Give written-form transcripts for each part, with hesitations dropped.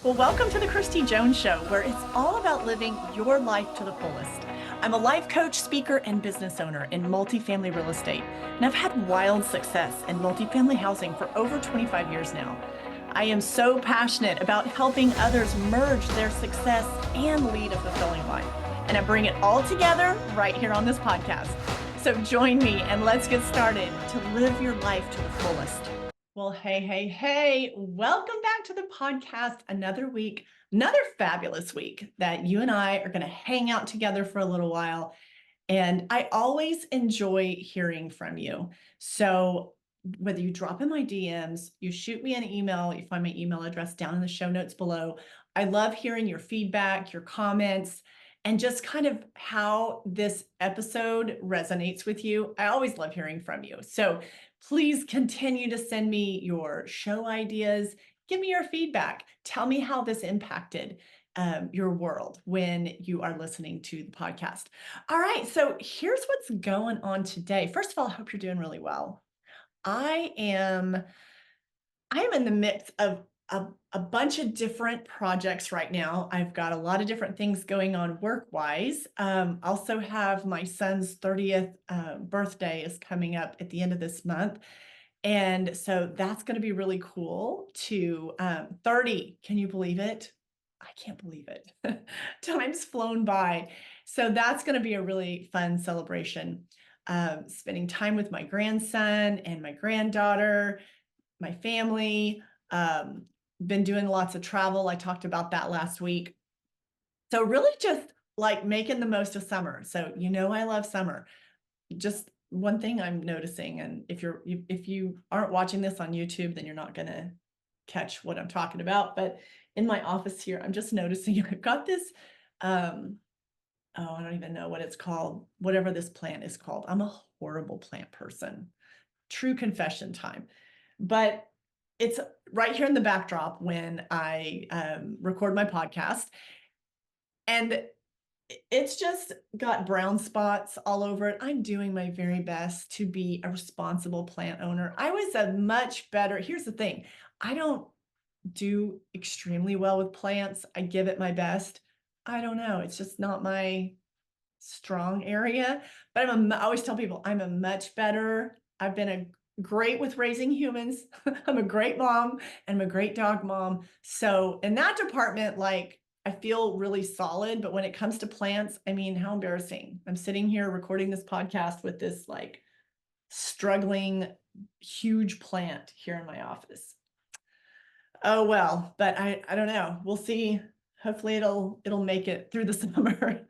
Well, welcome to the Kristi Jones Show, where it's all about living your life to the fullest. I'm a life coach, speaker, and business owner in multifamily real estate, and I've had wild success in multifamily housing for over 25 years now. I am so passionate about helping others merge their success and lead a fulfilling life, and I bring it all together right here on this podcast. So join me and let's get started to live your life to the fullest. Well, hey, welcome back to the podcast. Another week, another fabulous week that you and I are going to hang out together for a little while. And I always enjoy hearing from you. So whether you drop in my DMs, you shoot me an email, you find my email address down in the show notes below. I love hearing your feedback, your comments, and just kind of how this episode resonates with you. I always love hearing from you. So please continue to send me your show ideas. Give me your feedback. Tell me how this impacted your world when you are listening to the podcast. All right, so here's what's going on today. First of all, I hope you're doing really well. I am in the midst of a bunch of different projects right now. I've got a lot of different things going on work-wise. Also have my son's 30th birthday is coming up at the end of this month. And so that's going to be really cool to 30. Can you believe it? I can't believe it. Time's flown by. So that's going to be a really fun celebration. Spending time with my grandson and my granddaughter, my family. Been doing lots of travel. I talked about that last week. So really just like making the most of summer. So, I love summer. Just one thing I'm noticing, and if you aren't watching this on YouTube, then you're not going to catch what I'm talking about. But in my office here, I'm just noticing I've got this, I don't even know what it's called, whatever this plant is called. I'm a horrible plant person. True confession time. But it's right here in the backdrop when I record my podcast. And it's just got brown spots all over it. I'm doing my very best to be a responsible plant owner. I was here's the thing. I don't do extremely well with plants. I give it my best. I don't know. It's just not my strong area, but I always tell people I've been great with raising humans. I'm a great mom and I'm a great dog mom. So in that department, I feel really solid, but when it comes to plants, how embarrassing. I'm sitting here recording this podcast with this struggling huge plant here in my office. Oh, well, but I don't know. We'll see. Hopefully it'll make it through the summer.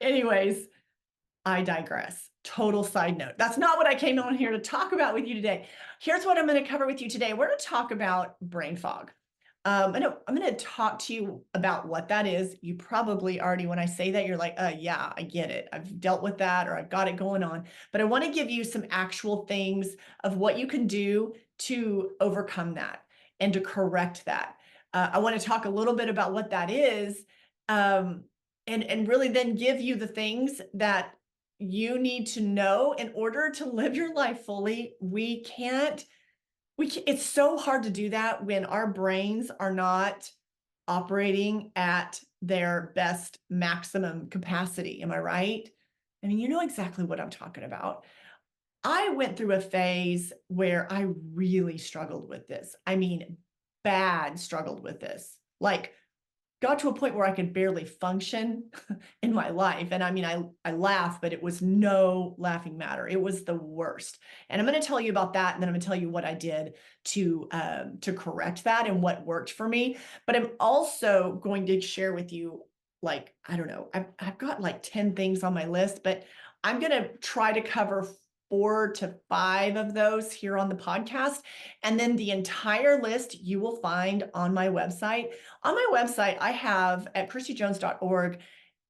Anyways, I digress. Total side note. That's not what I came on here to talk about with you today. Here's what I'm going to cover with you today. We're going to talk about brain fog. I'm going to talk to you about what that is. You probably already, when I say that, you're like, yeah, I get it. I've dealt with that, or I've got it going on. But I want to give you some actual things of what you can do to overcome that and to correct that. I want to talk a little bit about what that is, and really then give you the things that you need to know in order to live your life fully. It's so hard to do that when our brains are not operating at their best maximum capacity. Am I right? You know exactly what I'm talking about. I went through a phase where I really struggled with this. Bad struggled with this. Got to a point where I could barely function in my life. And I laugh, but it was no laughing matter. It was the worst. And I'm going to tell you about that. And then I'm going to tell you what I did to correct that and what worked for me. But I'm also going to share with you, I don't know, I've got 10 things on my list, but I'm going to try to cover 4 to 5 of those here on the podcast. And then the entire list you will find on my website. On my website, I have at kristijones.org,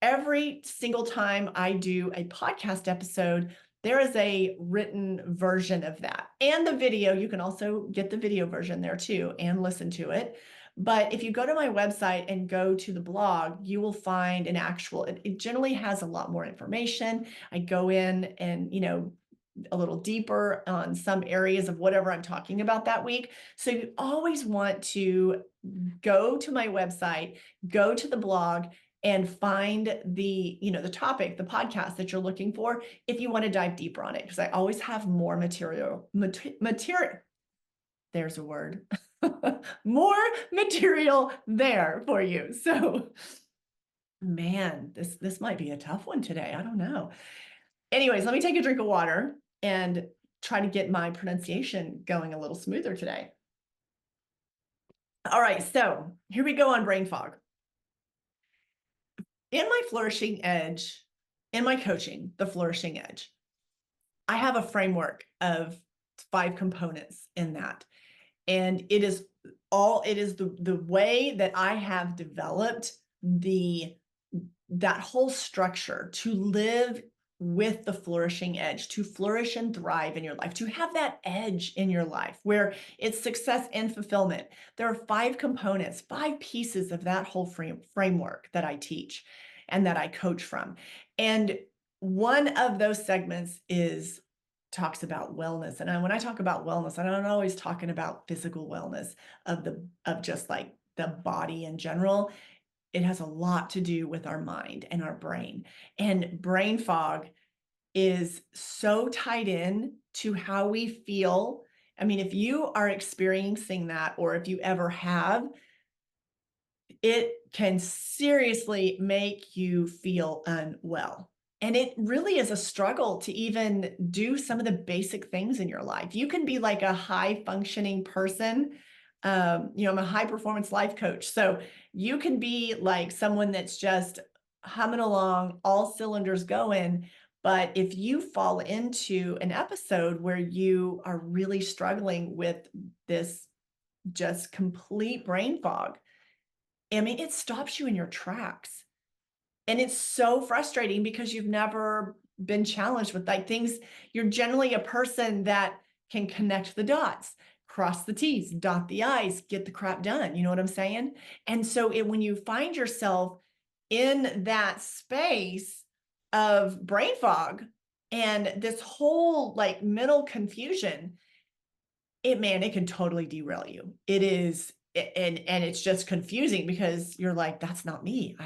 every single time I do a podcast episode, there is a written version of that. And the video, you can also get the video version there too and listen to it. But if you go to my website and go to the blog, you will find it generally has a lot more information. I go in and, a little deeper on some areas of whatever I'm talking about that week. So you always want to go to my website, go to the blog, and find the topic, the podcast that you're looking for if you want to dive deeper on it, because I always have more material. There's a word. More material there for you. So, man, this might be a tough one today. I don't know. Anyways, let me take a drink of water and try to get my pronunciation going a little smoother today. All right, so here we go on brain fog. In my flourishing edge, in my coaching, the flourishing edge, I have a framework of 5 components in that. And it is the way that I have developed that whole structure to live with the flourishing edge, to flourish and thrive in your life, to have that edge in your life where it's success and fulfillment. There are 5 components, 5 pieces of that whole framework that I teach and that I coach from. And one of those segments talks about wellness. And when I talk about wellness, I'm not always talking about physical wellness of just like the body in general. It has a lot to do with our mind and our brain. And brain fog is so tied in to how we feel. I mean, if you are experiencing that, or if you ever have, it can seriously make you feel unwell. And it really is a struggle to even do some of the basic things in your life. You can be like a high functioning person. I'm a high performance life coach. So you can be like someone that's just humming along, all cylinders going. But if you fall into an episode where you are really struggling with this just complete brain fog, I mean, it stops you in your tracks. And it's so frustrating because you've never been challenged with like things. You're generally a person that can connect the dots, cross the T's, dot the I's, get the crap done. You know what I'm saying? And so when you find yourself in that space of brain fog and this whole like mental confusion, it can totally derail you. It is, and it's just confusing because you're like, that's not me.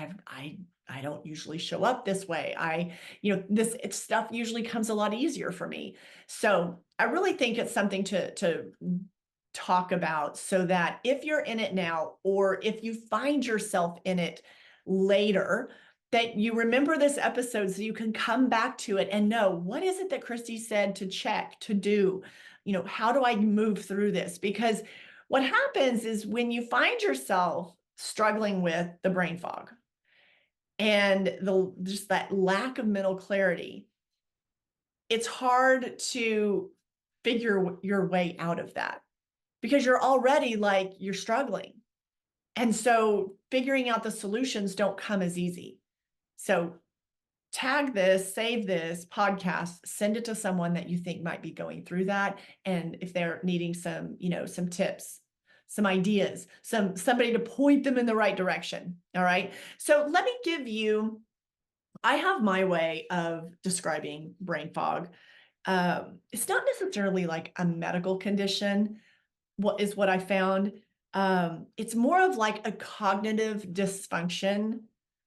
I don't usually show up this way. This stuff usually comes a lot easier for me. So I really think it's something to talk about, so that if you're in it now, or if you find yourself in it later, that you remember this episode so you can come back to it and know, what is it that Kristi said to check, to do? How do I move through this? Because what happens is when you find yourself struggling with the brain fog and just that lack of mental clarity, it's hard to figure your way out of that because you're already like, you're struggling. And so figuring out the solutions don't come as easy. So tag this, save this podcast, send it to someone that you think might be going through that. And if they're needing some tips, some ideas, somebody to point them in the right direction. All right. So let me give you, I have my way of describing brain fog. It's not necessarily like a medical condition. What I found. It's more of like a cognitive dysfunction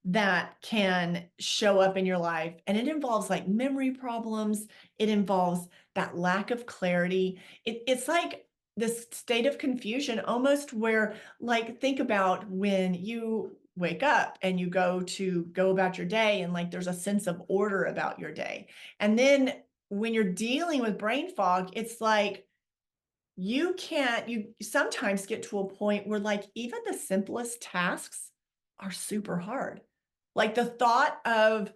that can show up in your life. And it involves like memory problems. It involves that lack of clarity. It's like this state of confusion almost where, like, think about when you wake up and you go about your day and like there's a sense of order about your day. And then when you're dealing with brain fog, it's like, you sometimes get to a point where like even the simplest tasks are super hard. Like the thought of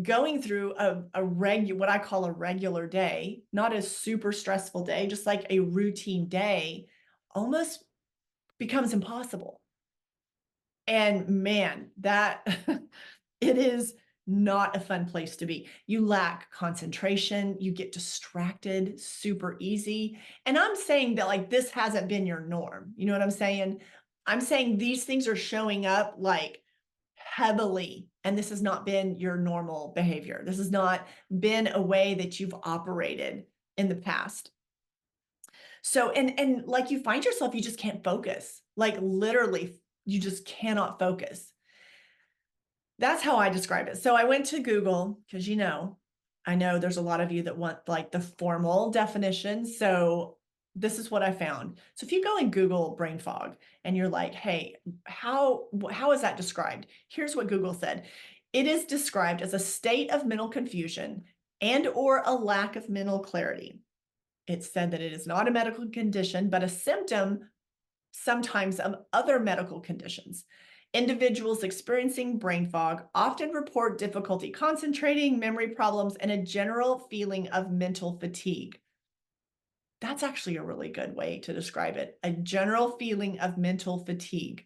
going through what I call a regular day, not a super stressful day, just like a routine day, almost becomes impossible. And man, that it is not a fun place to be. You lack concentration, you get distracted super easy. And I'm saying that like this hasn't been your norm. You know what I'm saying? I'm saying these things are showing up like heavily, and this has not been your normal behavior. This has not been a way that you've operated in the past. So, and like you find yourself, you just can't focus. Like literally, you just cannot focus. That's how I describe it. So I went to Google because, I know there's a lot of you that want like the formal definition. So this is what I found. So if you go and Google brain fog and you're like, hey, how is that described? Here's what Google said. It is described as a state of mental confusion and or a lack of mental clarity. It said that it is not a medical condition, but a symptom sometimes of other medical conditions. Individuals experiencing brain fog often report difficulty concentrating, memory problems, and a general feeling of mental fatigue. That's actually a really good way to describe it. A general feeling of mental fatigue.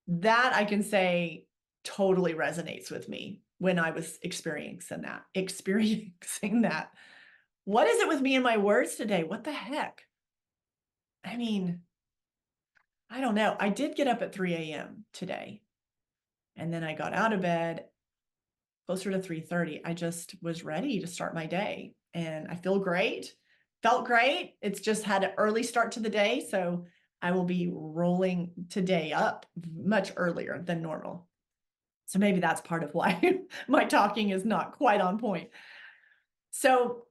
That I can say totally resonates with me when I was experiencing that. What is it with me and my words today? What the heck? I mean, I don't know. I did get up at 3 a.m. today, and then I got out of bed closer to 3:30. I just was ready to start my day, and I feel great. Felt great. It's just had an early start to the day, so I will be rolling today up much earlier than normal. So maybe that's part of why my talking is not quite on point. So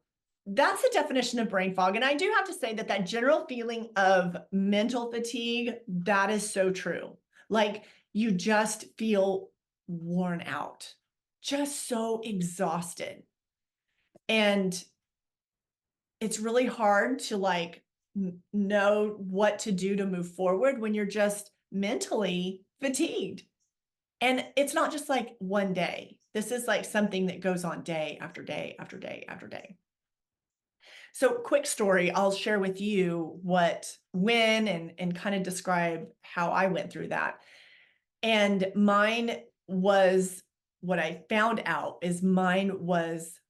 that's the definition of brain fog. And I do have to say that general feeling of mental fatigue, that is so true. Like you just feel worn out, just so exhausted. And it's really hard to like know what to do to move forward when you're just mentally fatigued. And it's not just like one day. This is like something that goes on day after day after day after day. So quick story, I'll share with you when, and kind of describe how I went through that. And mine was, what I found out is mine was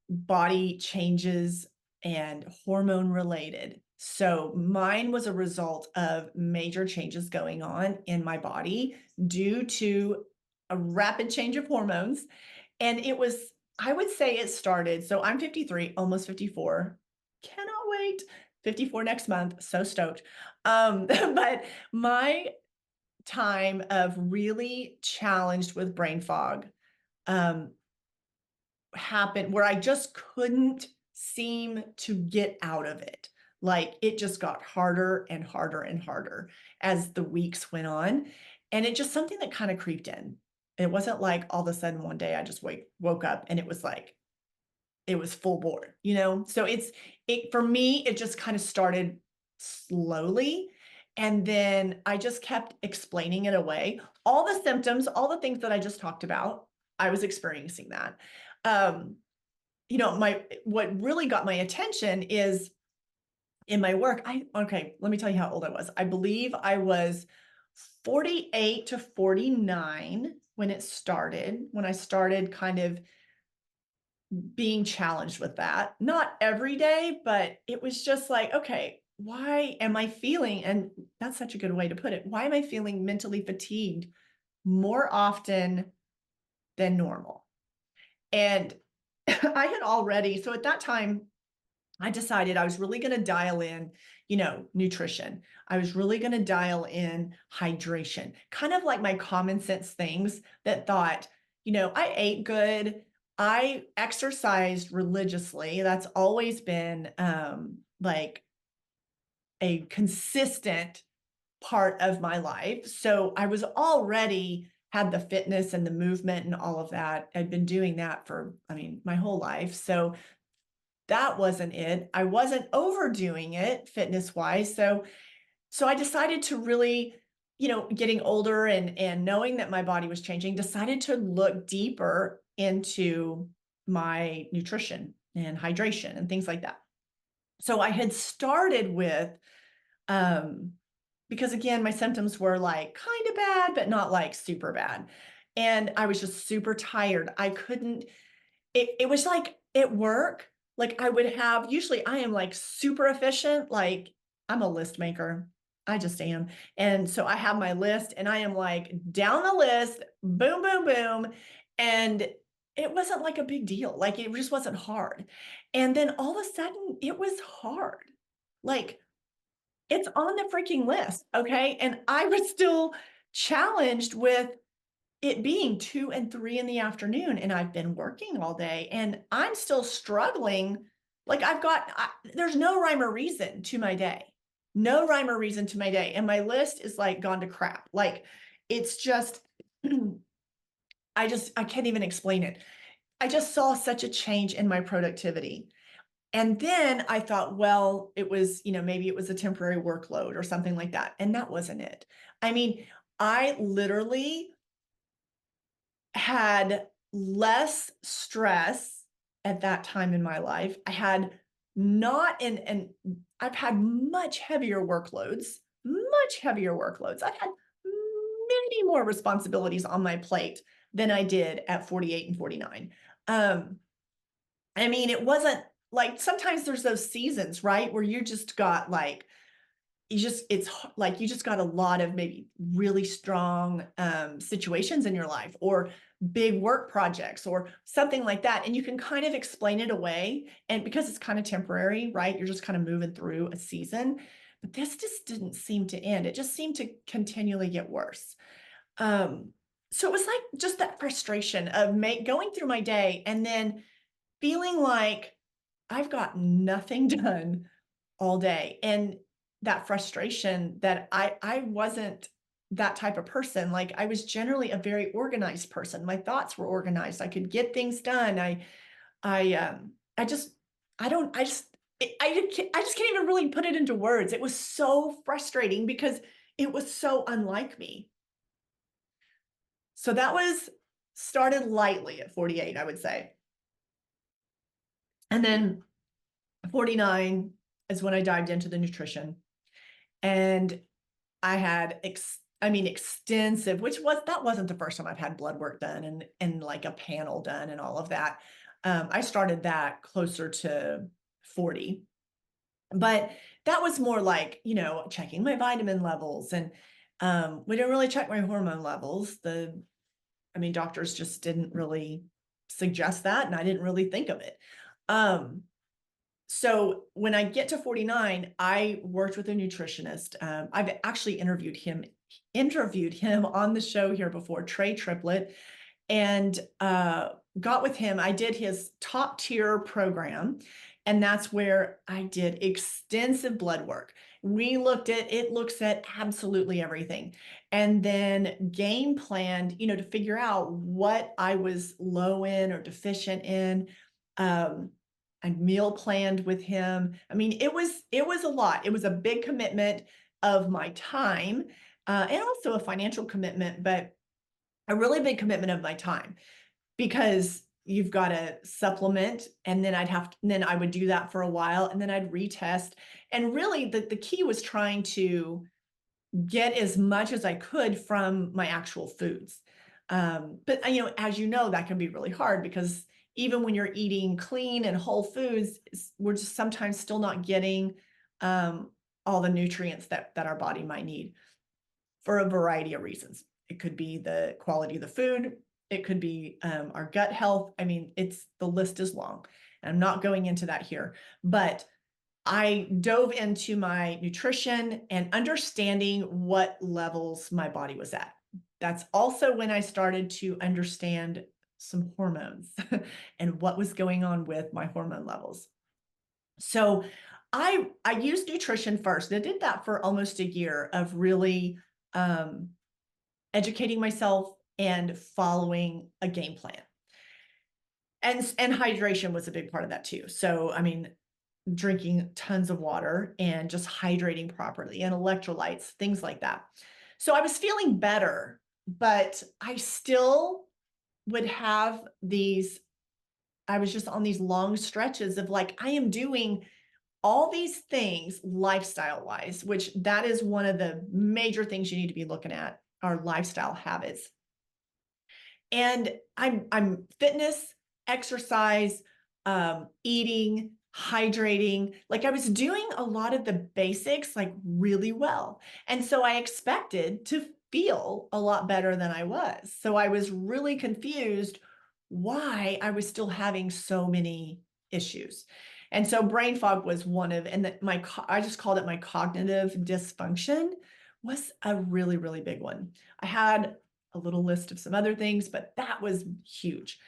body changes and hormone related. So mine was a result of major changes going on in my body due to a rapid change of hormones. And I would say it started, so I'm 53, almost 54. Cannot wait. 54 next month. So stoked. But my time of really challenged with brain fog um, happened where I just couldn't seem to get out of it. Like it just got harder and harder and harder as the weeks went on. And it just something that kind of creeped in. It wasn't like all of a sudden one day I just woke up and it was like, it was full board, So for me, it just kind of started slowly. And then I just kept explaining it away. All the symptoms, all the things that I just talked about, I was experiencing that. What really got my attention is in my work. Okay, let me tell you how old I was. I believe I was 48 to 49 when I started kind of being challenged with that. Not every day, but it was just like, okay, why am I feeling, and that's such a good way to put it, why am I feeling mentally fatigued more often than normal? And I had already, so at that time, I decided I was really going to dial in, nutrition. I was really going to dial in hydration, kind of like my common sense things that thought, I ate good. I exercised religiously. That's always been like a consistent part of my life. So I was already had the fitness and the movement and all of that. I'd been doing that for, my whole life. So that wasn't it. I wasn't overdoing it fitness wise. So I decided to really, getting older and knowing that my body was changing, decided to look deeper into my nutrition and hydration and things like that. So I had started with, because again, my symptoms were like kind of bad, but not like super bad. And I was just super tired. I couldn't, it was like at work, like usually I am like super efficient. Like I'm a list maker. I just am. And so I have my list and I am like down the list, boom, boom, boom. And it wasn't like a big deal. Like it just wasn't hard. And then all of a sudden it was hard. Like, it's on the freaking list, okay? And I was still challenged with it being 2 and 3 in the afternoon, and I've been working all day, and I'm still struggling. Like, there's no rhyme or reason to my day. No rhyme or reason to my day, and my list is, like, gone to crap. Like, it's just I can't even explain it. I just saw such a change in my productivity. And then I thought, well, it was, maybe it was a temporary workload or something like that. And that wasn't it. I mean, I literally had less stress at that time in my life. I had not, and I've had much heavier workloads, much heavier workloads. I've had many more responsibilities on my plate than I did at 48 and 49. I mean, it wasn't like, sometimes there's those seasons, right? Where you just got like, you just got a lot of maybe really strong situations in your life, or big work projects or something like that. And you can kind of explain it away. And because it's kind of temporary, right? You're just kind of moving through a season. But this just didn't seem to end. It just seemed to continually get worse. So it was like just that frustration of going through my day and then feeling like I've got nothing done all day. And that frustration that I wasn't that type of person. Like, I was generally a very organized person. My thoughts were organized. I could get things done. I just, I don't, I just, I just can't even really put it into words. It was so frustrating because it was so unlike me. So that was started lightly at 48, I would say. And then 49 is when I dived into the nutrition. And I had extensive, that wasn't the first time I've had blood work done and like a panel done and all of that. I started that closer to 40, but that was more like, checking my vitamin levels. And we didn't really check my hormone levels. Doctors just didn't really suggest that, and I didn't really think of it. So when I get to 49, I worked with a nutritionist. I've actually interviewed him on the show here before, Trey Triplett, and got with him. I did his top tier program, and that's where I did extensive blood work. It looks at absolutely everything, and then game planned, to figure out what I was low in or deficient in. I meal planned with him. It was a lot. It was a big commitment of my time, and also a financial commitment, but a really big commitment of my time, because you've got to supplement, and then then I would do that for a while, and then I'd retest. And really the key was trying to get as much as I could from my actual foods. But as that can be really hard, because even when you're eating clean and whole foods, we're just sometimes still not getting all the nutrients that our body might need for a variety of reasons. It could be the quality of the food. It could be our gut health. The list is long. And I'm not going into that here, but I dove into my nutrition and understanding what levels my body was at. That's also when I started to understand some hormones and what was going on with my hormone levels. So I used nutrition first. I did that for almost a year of really educating myself and following a game plan. And hydration was a big part of that too. So, drinking tons of water and just hydrating properly, and electrolytes, things like that. So I was feeling better, but I still would have I was just on these long stretches of like, I am doing all these things lifestyle wise, which that is one of the major things you need to be looking at, our lifestyle habits. And I'm fitness, exercise, eating, hydrating. Like, I was doing a lot of the basics like really well. And so I expected to feel a lot better than I was. So I was really confused why I was still having so many issues. And so brain fog was one of, and I just called it my cognitive dysfunction was a really, really big one. I had a little list of some other things, but that was huge.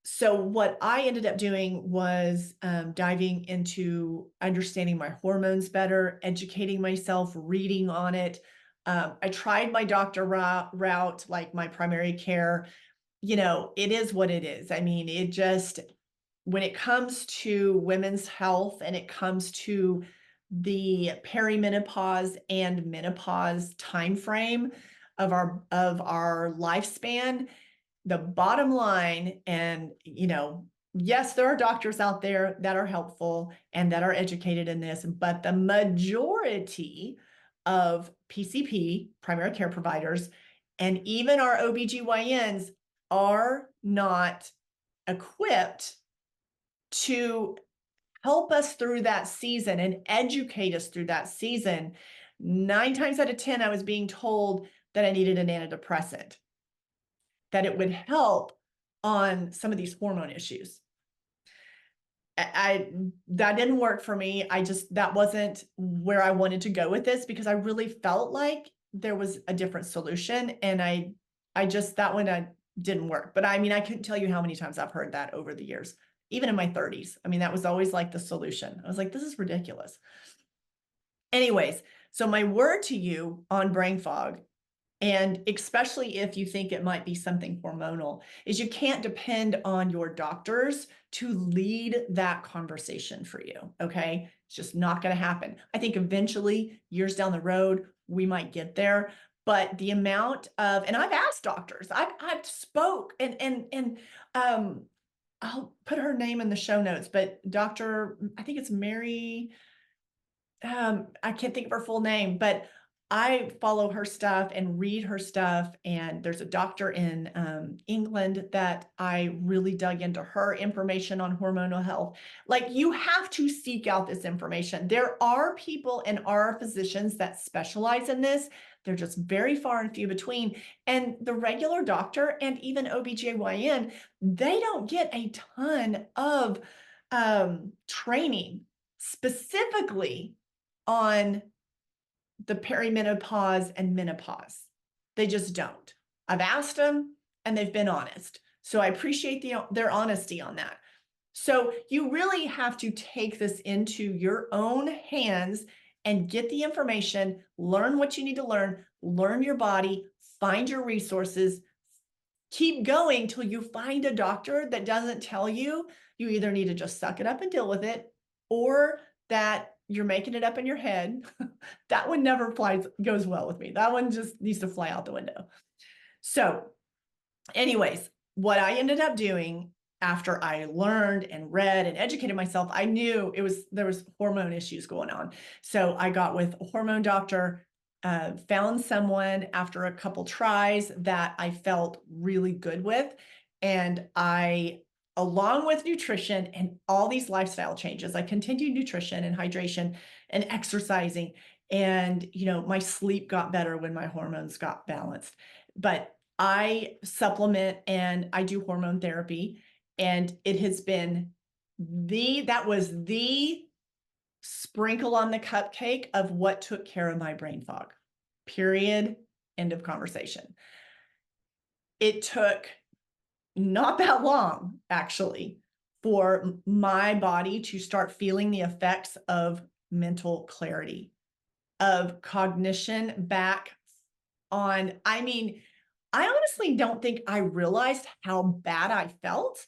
So what I ended up doing was diving into understanding my hormones better, educating myself, reading on it. I tried my doctor route, like my primary care. It is what it is. I mean, it just, when it comes to women's health and it comes to the perimenopause and menopause timeframe of our lifespan, the bottom line, and yes, there are doctors out there that are helpful and that are educated in this, but the majority of PCP, primary care providers, and even our OBGYNs are not equipped to help us through that season and educate us through that season. 9 times out of 10, I was being told that I needed an antidepressant, that it would help on some of these hormone issues. That didn't work for me. That wasn't where I wanted to go with this, because I really felt like there was a different solution, and that one didn't work. But I mean, I couldn't tell you how many times I've heard that over the years, even in my 30s. I mean, that was always like the solution. I was like, this is ridiculous. Anyways, so my word to you on brain fog, and especially if you think it might be something hormonal, is you can't depend on your doctors to lead that conversation for you, okay? It's just not going to happen. I think eventually, years down the road, we might get there. But the amount of, and I've asked doctors, I've spoke, and I'll put her name in the show notes, but I think it's Mary, I can't think of her full name, but I follow her stuff and read her stuff. And there's a doctor in England that I really dug into her information on hormonal health. Like, you have to seek out this information. There are people and are physicians that specialize in this. They're just very far and few between. And the regular doctor and even OBGYN, they don't get a ton of training specifically on the perimenopause and menopause. They just don't. I've asked them and they've been honest. So I appreciate their honesty on that. So you really have to take this into your own hands and get the information, learn what you need to learn your body, find your resources, keep going till you find a doctor that doesn't tell you you either need to just suck it up and deal with it, or that you're making it up in your head. That one never goes well with me. That one just needs to fly out the window. So anyways, what I ended up doing after I learned and read and educated myself, I knew there was hormone issues going on. So I got with a hormone doctor, found someone after a couple tries that I felt really good with. And along with nutrition and all these lifestyle changes, I continued nutrition and hydration and exercising. And, my sleep got better when my hormones got balanced. But I supplement and I do hormone therapy. And it has been that was the sprinkle on the cupcake of what took care of my brain fog. Period. End of conversation. It took not that long, actually, for my body to start feeling the effects of mental clarity, of cognition back on. I mean, I honestly don't think I realized how bad I felt,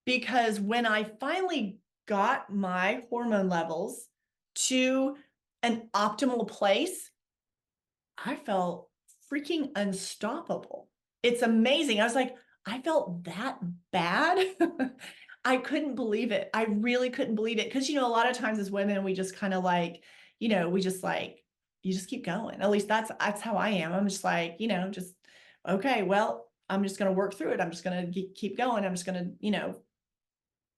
because when I finally got my hormone levels to an optimal place, I felt freaking unstoppable. It's amazing. I was like, I felt that bad. I couldn't believe it. I really couldn't believe it. Because, a lot of times as women, we just kind of like, we just like, you just keep going. At least that's how I am. I'm just like, just, okay, well, I'm just going to work through it. I'm just going to keep going. I'm just going to,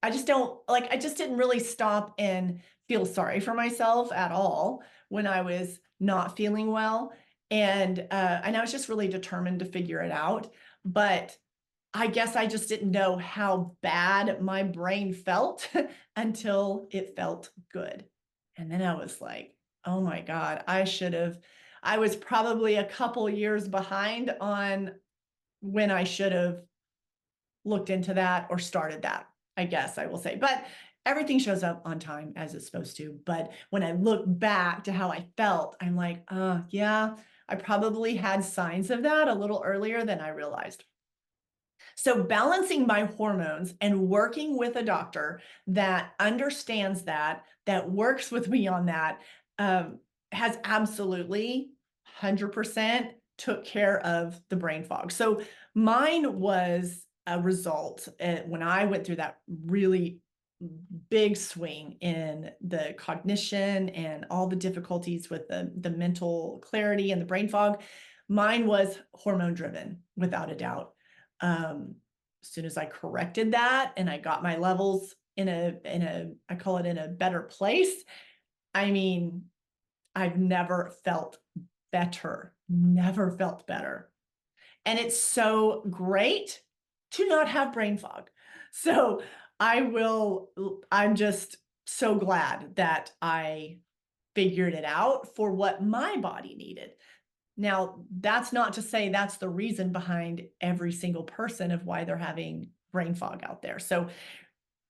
I just didn't really stop and feel sorry for myself at all when I was not feeling well. And I was just really determined to figure it out. But I guess I just didn't know how bad my brain felt until it felt good. And then I was like, oh my God, I was probably a couple years behind on when I should have looked into that or started that, I guess I will say. But everything shows up on time as it's supposed to. But when I look back to how I felt, I'm like, yeah, I probably had signs of that a little earlier than I realized. So balancing my hormones and working with a doctor that understands that, that works with me on that, um, has absolutely 100% took care of the brain fog. So mine was a result when I went through that really big swing in the cognition and all the difficulties with the mental clarity and the brain fog. Mine was hormone driven, without a doubt. As soon as I corrected that and I got my levels I call it in a better place. I mean, I've never felt better, never felt better. And it's so great to not have brain fog. So I'm just so glad that I figured it out for what my body needed. Now, that's not to say that's the reason behind every single person of why they're having brain fog out there. So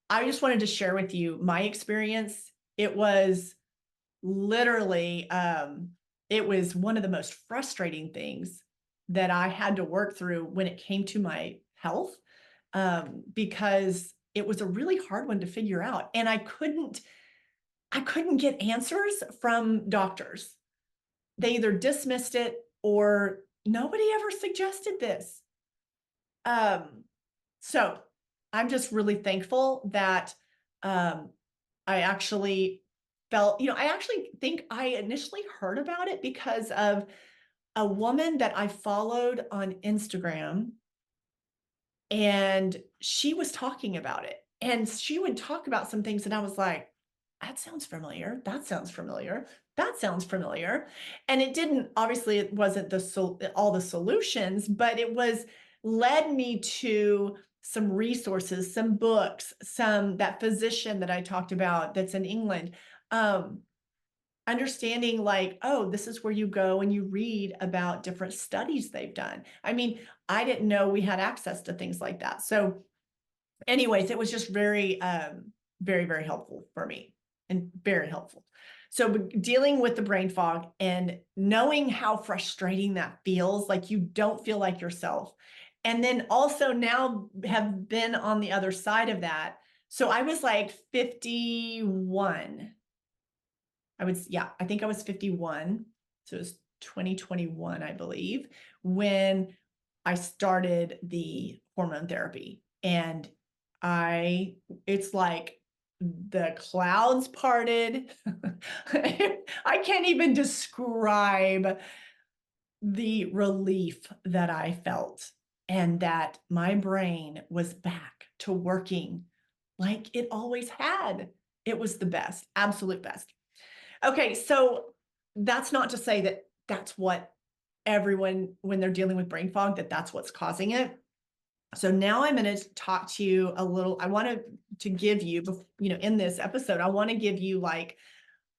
I just wanted to share with you my experience. It was literally, it was one of the most frustrating things that I had to work through when it came to my health, because it was a really hard one to figure out. And I couldn't get answers from doctors. They either dismissed it or nobody ever suggested this. Um, so I'm just really thankful that um, I actually I actually think I initially heard about it because of a woman that I followed on Instagram, and she was talking about it. And she would talk about some things, and I was like, that sounds familiar. That sounds familiar. That sounds familiar. And it didn't, obviously, it wasn't all the solutions, but it was led me to some resources, some books, that physician that I talked about that's in England. Um, Understanding like, oh, this is where you go and you read about different studies they've done. I mean, I didn't know we had access to things like that. So anyways, it was just very, very, very helpful for me and very helpful. So dealing with the brain fog and knowing how frustrating that feels, like you don't feel like yourself. And then also now have been on the other side of that. So I was like 51. I think I was 51. So it was 2021, I believe, when I started the hormone therapy. And it's like the clouds parted. I can't even describe the relief that I felt, and that my brain was back to working like it always had. It was the best, absolute best. Okay, so that's not to say that that's what everyone, when they're dealing with brain fog, that's what's causing it. So now I'm going to talk to you a little. I want to give you, in this episode, I want to give you like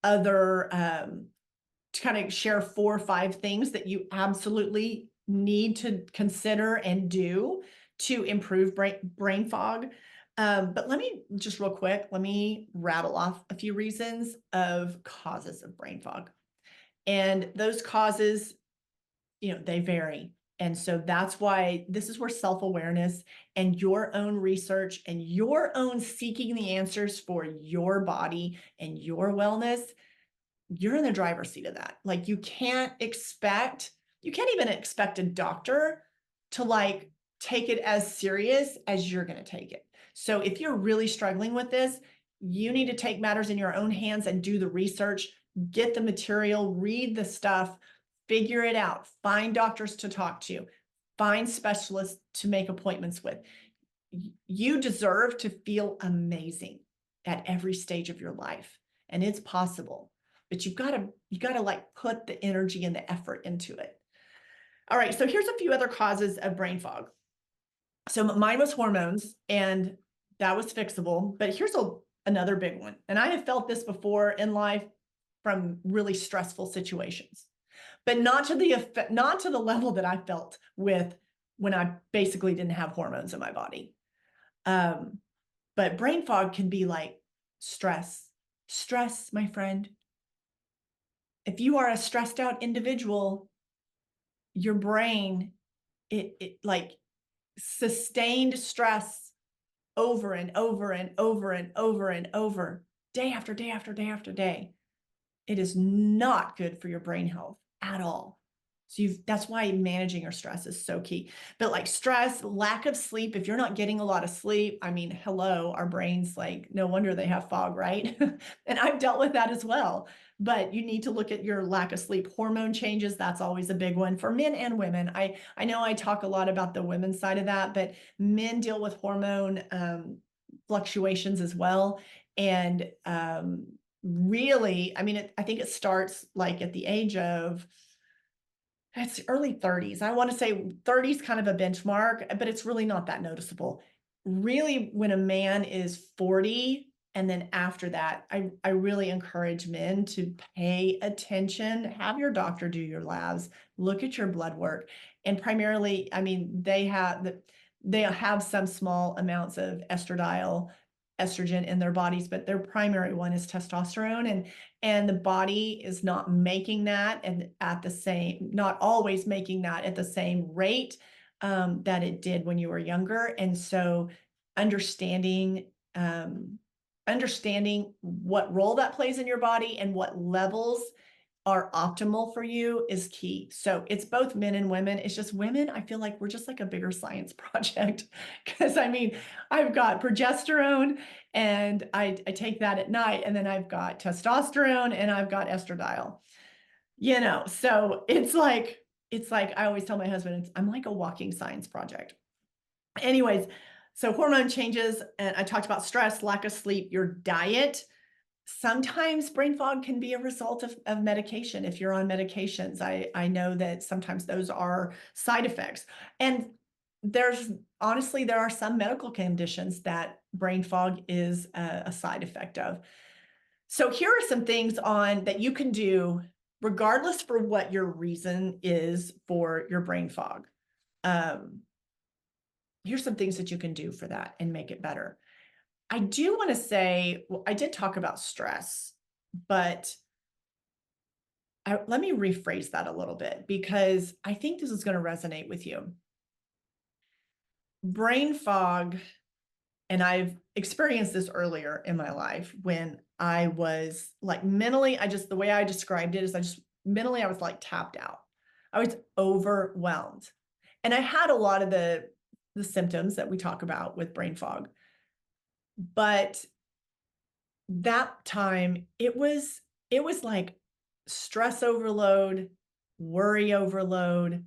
other, to kind of share 4 or 5 things that you absolutely need to consider and do to improve brain fog. But let me just real quick, let me rattle off a few reasons of causes of brain fog. And those causes, they vary. And so that's why this is where self-awareness and your own research and your own seeking the answers for your body and your wellness, you're in the driver's seat of that. Like you can't even expect a doctor to like take it as serious as you're going to take it. So if you're really struggling with this, you need to take matters in your own hands and do the research, get the material, read the stuff, figure it out, find doctors to talk to, find specialists to make appointments with. You deserve to feel amazing at every stage of your life, and it's possible, but you gotta like put the energy and the effort into it. All right, so here's a few other causes of brain fog. So mine was hormones, and that was fixable. But here's another big one. And I have felt this before in life from really stressful situations, but not to the level that I felt with when I basically didn't have hormones in my body. Um, but brain fog can be like stress. Stress, my friend. If you are a stressed out individual, your brain, it like sustained stress over and over and over and over and over, day after day after day after day, it is not good for your brain health at all. So that's why managing your stress is so key. But like stress, lack of sleep, if you're not getting a lot of sleep, I mean, hello, our brains, like, no wonder they have fog, right? And I've dealt with that as well. But you need to look at your lack of sleep. Hormone changes, that's always a big one for men and women. I know I talk a lot about the women's side of that, but men deal with hormone fluctuations as well. And really, I mean, I think it starts like at the age of, it's early 30s. I want to say 30s kind of a benchmark, but it's really not that noticeable. Really, when a man is 40, and then after that, I really encourage men to pay attention, have your doctor do your labs, look at your blood work. And primarily, I mean, they have some small amounts of estrogen in their bodies, but their primary one is testosterone. And the body is not making that and not always making that at the same rate that it did when you were younger. And so understanding what role that plays in your body and what levels are optimal for you is key. So it's both men and women. It's just women, I feel like we're just like a bigger science project. Because I mean, I've got progesterone and I take that at night, and then I've got testosterone and I've got estradiol. So it's like I always tell my husband, I'm like a walking science project. Anyways, so hormone changes, and I talked about stress, lack of sleep, your diet. Sometimes brain fog can be a result of medication. If you're on medications, I know that sometimes those are side effects. And honestly, there are some medical conditions that brain fog is a side effect of. So here are some things that you can do regardless for what your reason is for your brain fog. Um, Here's some things that you can do for that and make it better. I do want to say, well, I did talk about stress, but let me rephrase that a little bit, because I think this is going to resonate with you. Brain fog, and I've experienced this earlier in my life when I was like mentally, the way I described it is I was like tapped out. I was overwhelmed. And I had a lot of the symptoms that we talk about with brain fog. But that time it was like stress overload, worry overload,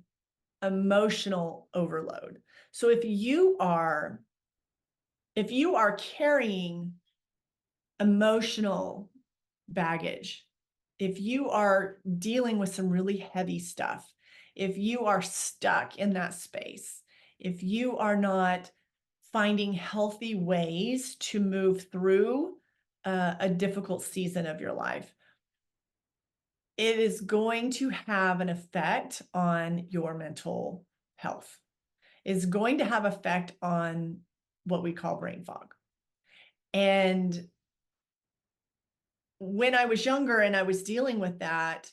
emotional overload. So if you are carrying emotional baggage, if you are dealing with some really heavy stuff, if you are stuck in that space, if you are not finding healthy ways to move through a difficult season of your life, it is going to have an effect on your mental health. It's going to have effect on what we call brain fog. And when I was younger and I was dealing with that,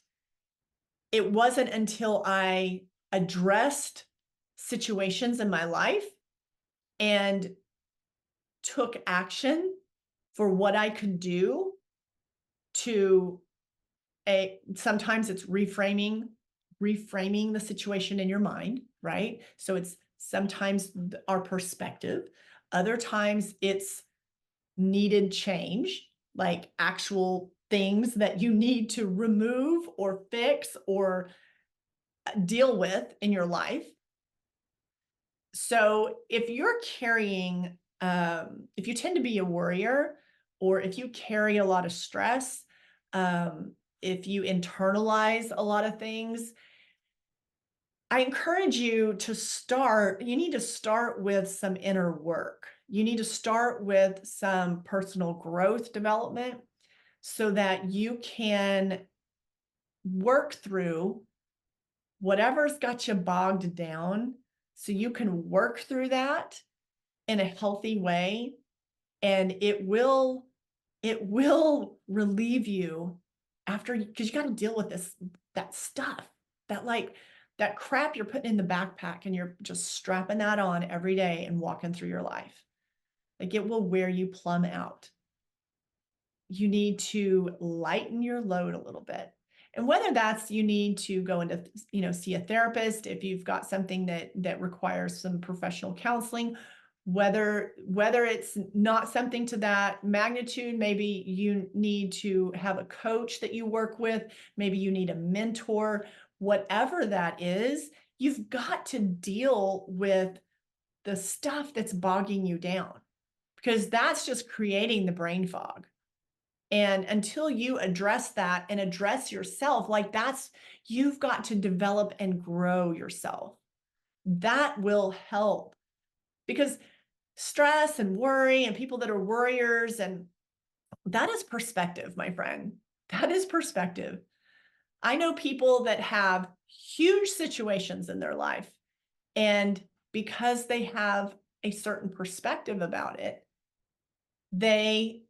it wasn't until I addressed situations in my life and took action for what I could do to sometimes it's reframing the situation in your mind, right? So it's sometimes our perspective. Other times it's needed change, like actual things that you need to remove or fix or deal with in your life. So if you're carrying, if you tend to be a worrier, or if you carry a lot of stress, if you internalize a lot of things, I encourage you to you need to start with some inner work. You need to start with some personal growth development so that you can work through whatever's got you bogged down so you can work through that in a healthy way, and it will relieve you after, because you got to deal with that stuff, that like that crap you're putting in the backpack and you're just strapping that on every day and walking through your life. Like, it will wear you plumb out. You need to lighten your load a little bit. And whether that's you need to go into, see a therapist if you've got something that requires some professional counseling, whether it's not something to that magnitude, maybe you need to have a coach that you work with, maybe you need a mentor, whatever that is, you've got to deal with the stuff that's bogging you down, because that's just creating the brain fog. And until you address that and address yourself, like you've got to develop and grow yourself. That will help, because stress and worry and people that are worriers, and that is perspective, my friend. That is perspective. I know people that have huge situations in their life, and because they have a certain perspective about it, they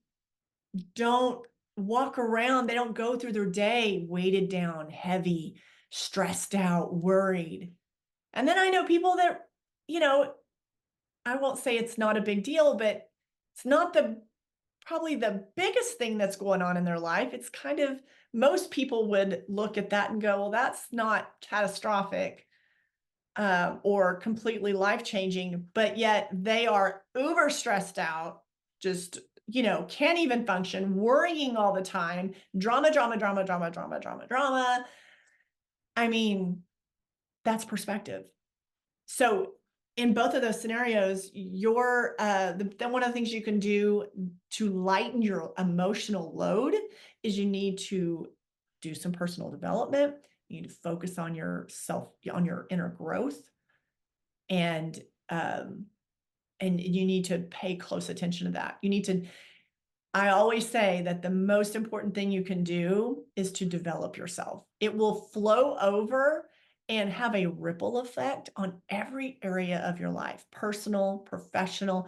don't walk around, they don't go through their day weighted down, heavy, stressed out, worried. And then I know people that, you know, I won't say it's not a big deal, but it's not probably the biggest thing that's going on in their life. It's kind of, most people would look at that and go, well, that's not catastrophic or completely life-changing, but yet they are uber stressed out, just, can't even function, worrying all the time, drama, drama, drama, drama, drama, drama, drama. I mean, that's perspective. So in both of those scenarios, then one of the things you can do to lighten your emotional load is you need to do some personal development. You need to focus on on your inner growth, and um, and you need to pay close attention to that. I always say that the most important thing you can do is to develop yourself. It will flow over and have a ripple effect on every area of your life, personal, professional.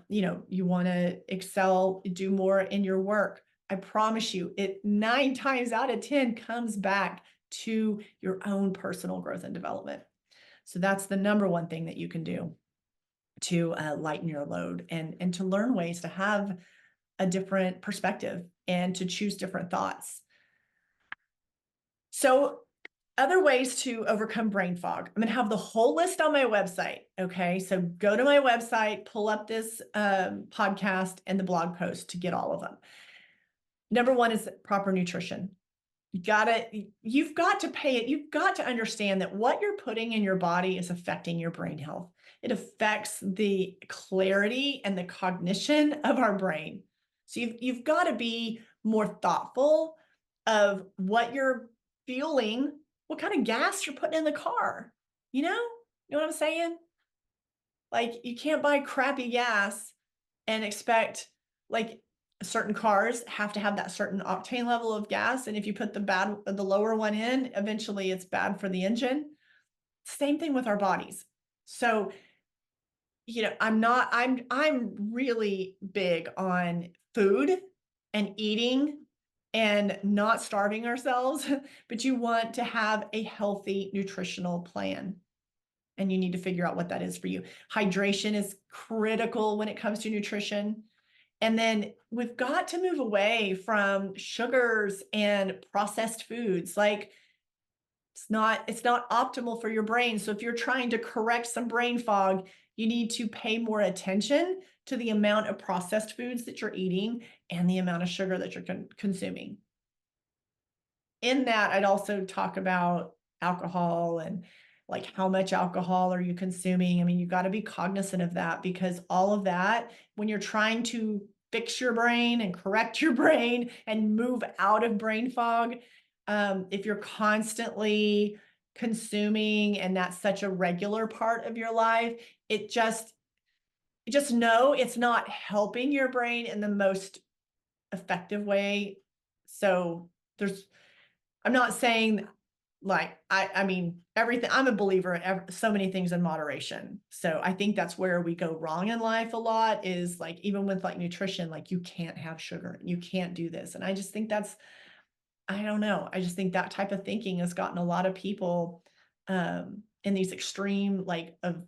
You want to excel, do more in your work. I promise you, it 9 times out of 10 comes back to your own personal growth and development. So that's the number one thing that you can do to lighten your load, and to learn ways to have a different perspective and to choose different thoughts. So other ways to overcome brain fog, I'm going to have the whole list on my website. Okay. So go to my website, pull up this podcast and the blog post to get all of them. Number one is proper nutrition. You've got to pay it. You've got to understand that what you're putting in your body is affecting your brain health. It affects the clarity and the cognition of our brain. So you've got to be more thoughtful of what you're fueling, what kind of gas you're putting in the car. You know what I'm saying? Like, you can't buy crappy gas and expect, like, certain cars have to have that certain octane level of gas. And if you put the lower one in, eventually it's bad for the engine. Same thing with our bodies. So, I'm really big on food and eating and not starving ourselves, but you want to have a healthy nutritional plan. And you need to figure out what that is for you. Hydration is critical when it comes to nutrition. And then we've got to move away from sugars and processed foods. Like, it's not optimal for your brain. So if you're trying to correct some brain fog, you need to pay more attention to the amount of processed foods that you're eating and the amount of sugar that you're consuming. In that, I'd also talk about alcohol and, like, how much alcohol are you consuming? I mean, you've got to be cognizant of that, because all of that, when you're trying to fix your brain and correct your brain and move out of brain fog, if you're constantly consuming and that's such a regular part of your life, just know it's not helping your brain in the most effective way. So I'm not saying like, I mean, everything, I'm a believer in so many things in moderation. So I think that's where we go wrong in life a lot is like, even with like nutrition, like you can't have sugar, you can't do this. And I just think I don't know. I just think that type of thinking has gotten a lot of people in these extreme, like of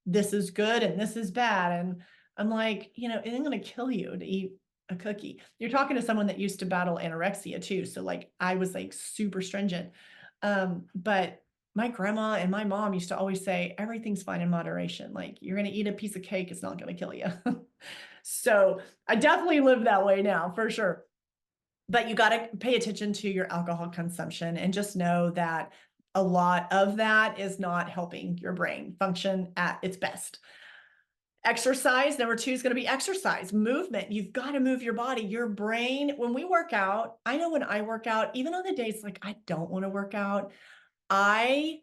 this is good and this is bad. And I'm like, it ain't going to kill you to eat a cookie. You're talking to someone that used to battle anorexia too. So like I was like super stringent. But my grandma and my mom used to always say, everything's fine in moderation. Like you're going to eat a piece of cake. It's not going to kill you. So I definitely live that way now for sure. But you got to pay attention to your alcohol consumption and just know that a lot of that is not helping your brain function at its best. Exercise, number 2 is going to be exercise, movement. You've got to move your body, your brain. When we work out, I know when I work out, even on the days like I don't want to work out, I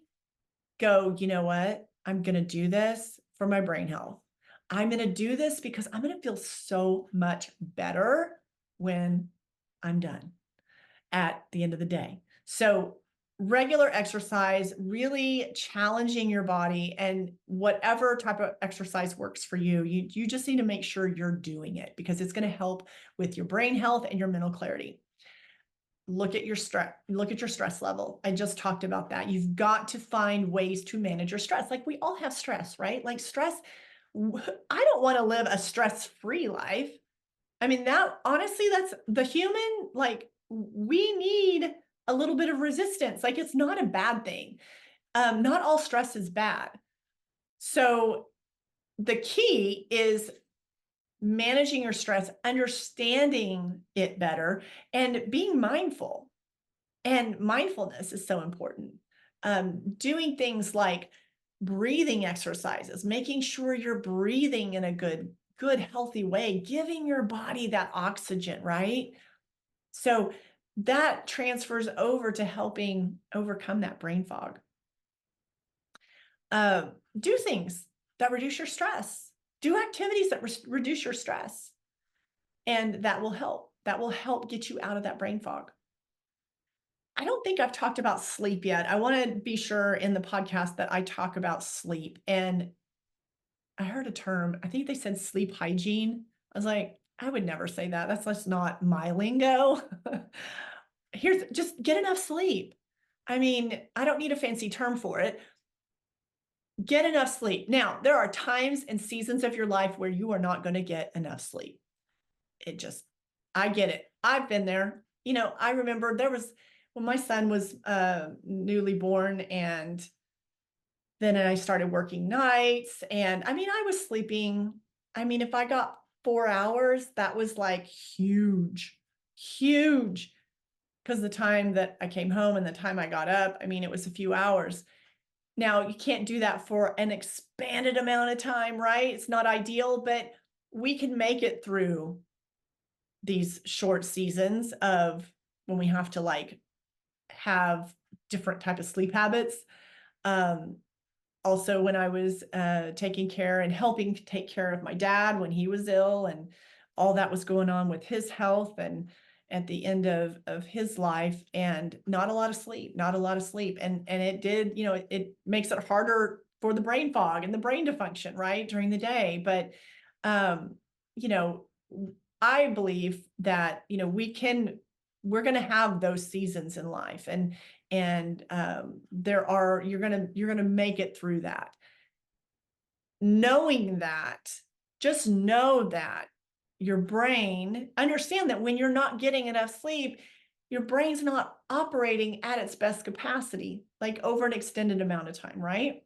go, you know what? I'm going to do this for my brain health. I'm going to do this because I'm going to feel so much better when I'm done at the end of the day. So regular exercise, really challenging your body, and whatever type of exercise works for you, you just need to make sure you're doing it because it's going to help with your brain health and your mental clarity. Look at your stress level. I just talked about that. You've got to find ways to manage your stress. Like we all have stress, right? Like stress, I don't want to live a stress-free life. I mean, that honestly, that's the human, like we need a little bit of resistance. Like it's not a bad thing. Not all stress is bad. So the key is managing your stress, understanding it better, and being mindful. And mindfulness is so important. Doing things like breathing exercises, making sure you're breathing in a good, healthy way, giving your body that oxygen, right? So that transfers over to helping overcome that brain fog. Do things that reduce your stress. Do activities that reduce your stress. And that will help. That will help get you out of that brain fog. I don't think I've talked about sleep yet. I want to be sure in the podcast that I talk about sleep. And I heard a term, I think they said sleep hygiene. I was like, I would never say that. That's just not my lingo. Just get enough sleep. I mean, I don't need a fancy term for it. Get enough sleep. Now, there are times and seasons of your life where you are not going to get enough sleep. I get it. I've been there. I remember when my son was newly born, and then I started working nights, and I mean, I was sleeping. I mean, if I got 4 hours, that was like huge, huge. Because the time that I came home and the time I got up, I mean, it was a few hours. Now, you can't do that for an expanded amount of time, right? It's not ideal, but we can make it through these short seasons of when we have to like have different type of sleep habits. Also, when I was taking care and helping take care of my dad when he was ill and all that was going on with his health and at the end of his life, and not a lot of sleep. And it did, it makes it harder for the brain fog and the brain to function, right, during the day. But, you know, I believe that, we're going to have those seasons in life, and you're going to make it through that. Knowing that, just know that your brain, understand that when you're not getting enough sleep, your brain's not operating at its best capacity, like over an extended amount of time, right?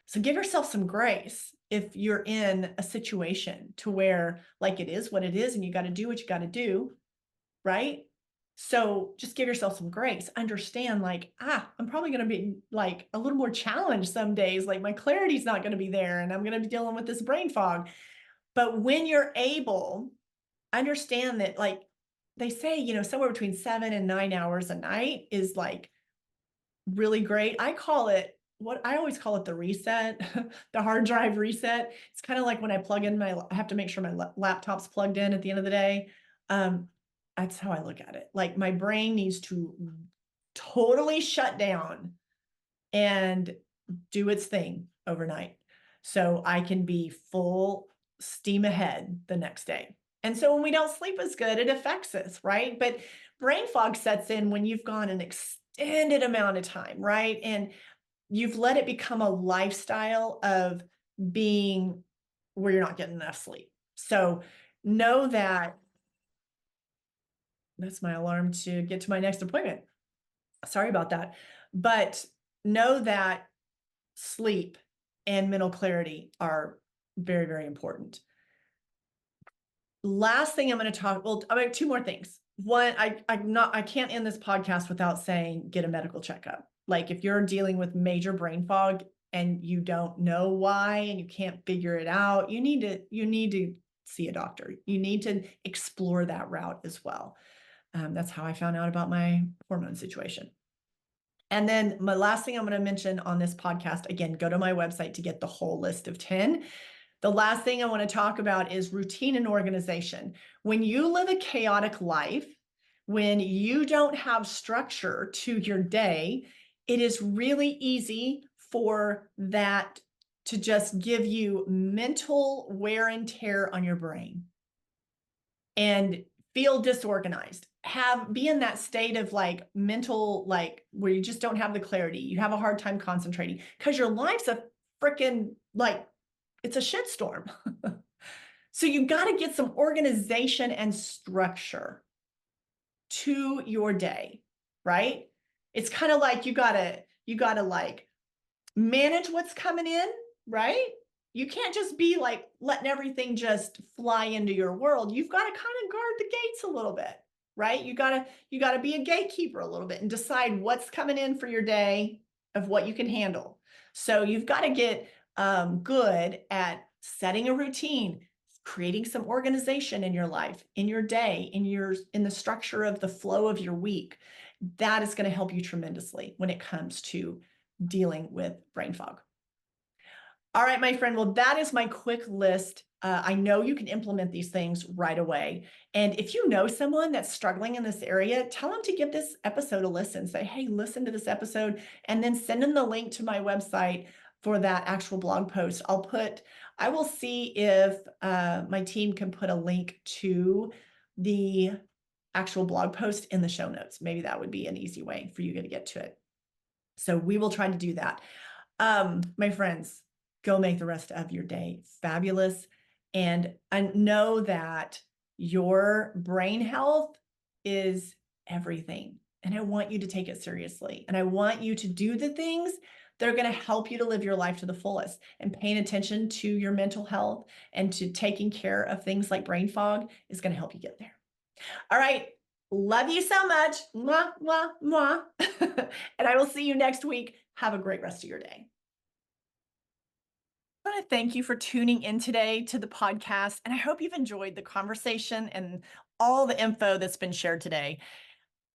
So give yourself some grace if you're in a situation to where like it is what it is and you got to do what you got to do, right? So just give yourself some grace. Understand like, I'm probably going to be like a little more challenged some days. Like my clarity's not going to be there and I'm going to be dealing with this brain fog. But when you're able, understand that like they say, somewhere between 7 and 9 hours a night is like really great. I call it what I always call it the reset, the hard drive reset. It's kind of like when I plug in I have to make sure my laptop's plugged in at the end of the day. Um, that's how I look at it. Like my brain needs to totally shut down and do its thing overnight so I can be full steam ahead the next day. And so when we don't sleep as good, it affects us, right? But brain fog sets in when you've gone an extended amount of time, right? And you've let it become a lifestyle of being where you're not getting enough sleep. So know that that's my alarm to get to my next appointment. Sorry about that. But know that sleep and mental clarity are very, very important. Last thing I'm going to talk, well, I mean, two more things. One, I can't end this podcast without saying get a medical checkup. Like if you're dealing with major brain fog and you don't know why and you can't figure it out, you need to see a doctor. You need to explore that route as well. That's how I found out about my hormone situation. And then my last thing I'm going to mention on this podcast, again, go to my website to get the whole list of 10. The last thing I want to talk about is routine and organization. When you live a chaotic life, when you don't have structure to your day, it is really easy for that to just give you mental wear and tear on your brain and feel disorganized. Be in that state of like mental, like where you just don't have the clarity. You have a hard time concentrating because your life's a freaking like it's a shitstorm. So you got to get some organization and structure to your day, right? It's kind of like you gotta like manage what's coming in, right? You can't just be like letting everything just fly into your world. You've got to kind of guard the gates a little bit, right? You got to be a gatekeeper a little bit and decide what's coming in for your day of what you can handle. So you've got to get good at setting a routine, creating some organization in your life, in your day, in the structure of the flow of your week. That is going to help you tremendously when it comes to dealing with brain fog. All right, my friend. Well, that is my quick list. I know you can implement these things right away. And if you know someone that's struggling in this area, tell them to give this episode a listen. Say, hey, listen to this episode, and then send them the link to my website for that actual blog post. I will see if my team can put a link to the actual blog post in the show notes. Maybe that would be an easy way for you to get to it. So we will try to do that. My friends, go make the rest of your day fabulous. And I know that your brain health is everything. And I want you to take it seriously. And I want you to do the things that are going to help you to live your life to the fullest, and paying attention to your mental health and to taking care of things like brain fog is going to help you get there. All right. Love you so much. Mwah, mwah, mwah. And I will see you next week. Have a great rest of your day. I want to thank you for tuning in today to the podcast. And I hope you've enjoyed the conversation and all the info that's been shared today.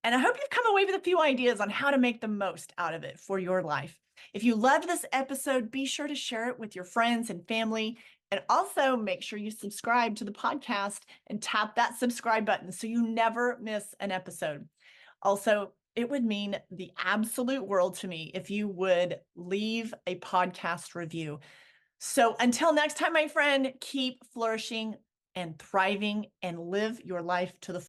And I hope you've come away with a few ideas on how to make the most out of it for your life. If you loved this episode, be sure to share it with your friends and family. And also make sure you subscribe to the podcast and tap that subscribe button so you never miss an episode. Also, it would mean the absolute world to me if you would leave a podcast review. So until next time, my friend, keep flourishing and thriving and live your life to the